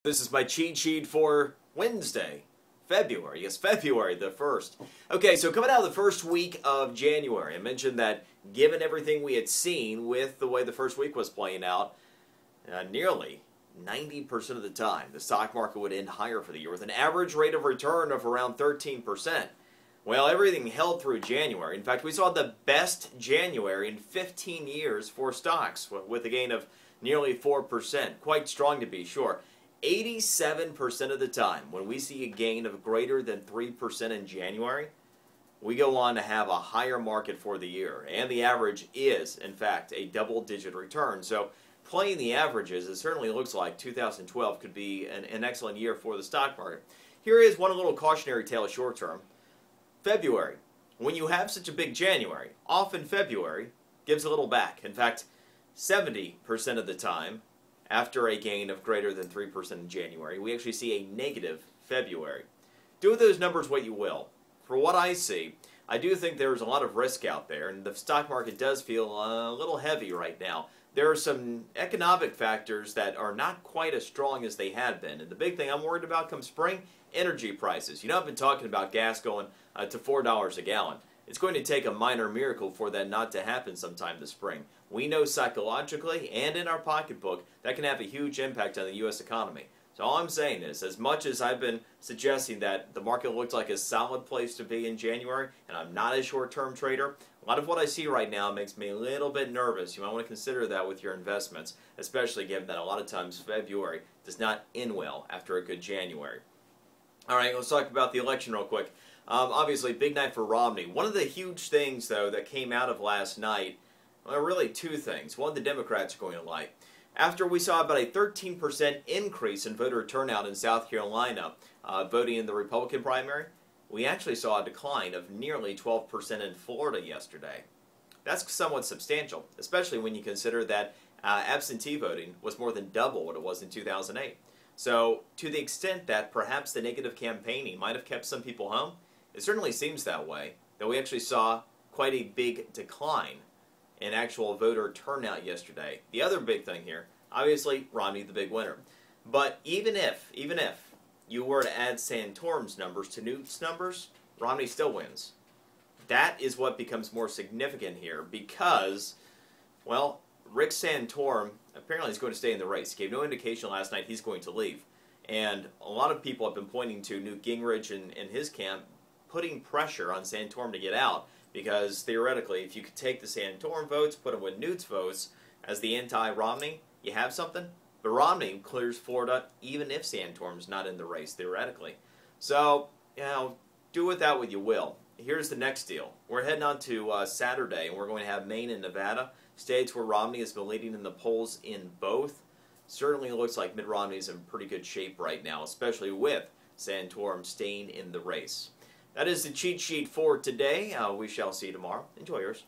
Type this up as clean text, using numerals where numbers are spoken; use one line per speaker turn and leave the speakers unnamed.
This is my cheat sheet for Wednesday, February. Yes, February the 1st. Okay, so coming out of the first week of January, I mentioned that given everything we had seen with the way the first week was playing out, nearly 90% of the time, the stock market would end higher for the year with an average rate of return of around 13%. Well, everything held through January. In fact, we saw the best January in 15 years for stocks with a gain of nearly 4%. Quite strong to be sure. 87% of the time, when we see a gain of greater than 3% in January, we go on to have a higher market for the year. And the average is, in fact, a double-digit return. So playing the averages, it certainly looks like 2012 could be an excellent year for the stock market. Here is one little cautionary tale short term. February. When you have such a big January, often February gives a little back. In fact, 70% of the time, after a gain of greater than 3% in January, we actually see a negative February. Do with those numbers what you will. For what I see, I do think there's a lot of risk out there, and the stock market does feel a little heavy right now. There are some economic factors that are not quite as strong as they had been, and the big thing I'm worried about come spring, energy prices. You know, I've been talking about gas going to $4 a gallon. It's going to take a minor miracle for that not to happen sometime this spring. We know psychologically and in our pocketbook that can have a huge impact on the U.S. economy. So all I'm saying is, as much as I've been suggesting that the market looked like a solid place to be in January, and I'm not a short-term trader, a lot of what I see right now makes me a little bit nervous. You might want to consider that with your investments, especially given that a lot of times February does not end well after a good January. All right, let's talk about the election real quick. Obviously, big night for Romney. One of the huge things, though, that came out of last night, well, really two things. One, the Democrats are going to like. After we saw about a 13% increase in voter turnout in South Carolina voting in the Republican primary, we actually saw a decline of nearly 12% in Florida yesterday. That's somewhat substantial, especially when you consider that absentee voting was more than double what it was in 2008. So, to the extent that perhaps the negative campaigning might have kept some people home, it certainly seems that way, that we actually saw quite a big decline in actual voter turnout yesterday. The other big thing here, obviously, Romney the big winner. But even if you were to add Santorum's numbers to Newt's numbers, Romney still wins. That is what becomes more significant here because, well, Rick Santorum apparently is going to stay in the race. He gave no indication last night he's going to leave. And a lot of people have been pointing to Newt Gingrich and his camp putting pressure on Santorum to get out because theoretically, if you could take the Santorum votes, put them with Newt's votes as the anti-Romney, you have something. But Romney clears Florida even if Santorum's not in the race, theoretically. So, you know, do with that what you will. Here's the next deal. We're heading on to Saturday, and we're going to have Maine and Nevada, states where Romney has been leading in the polls in both. Certainly looks like Mitt Romney is in pretty good shape right now, especially with Santorum staying in the race. That is the cheat sheet for today. We shall see you tomorrow. Enjoy yours.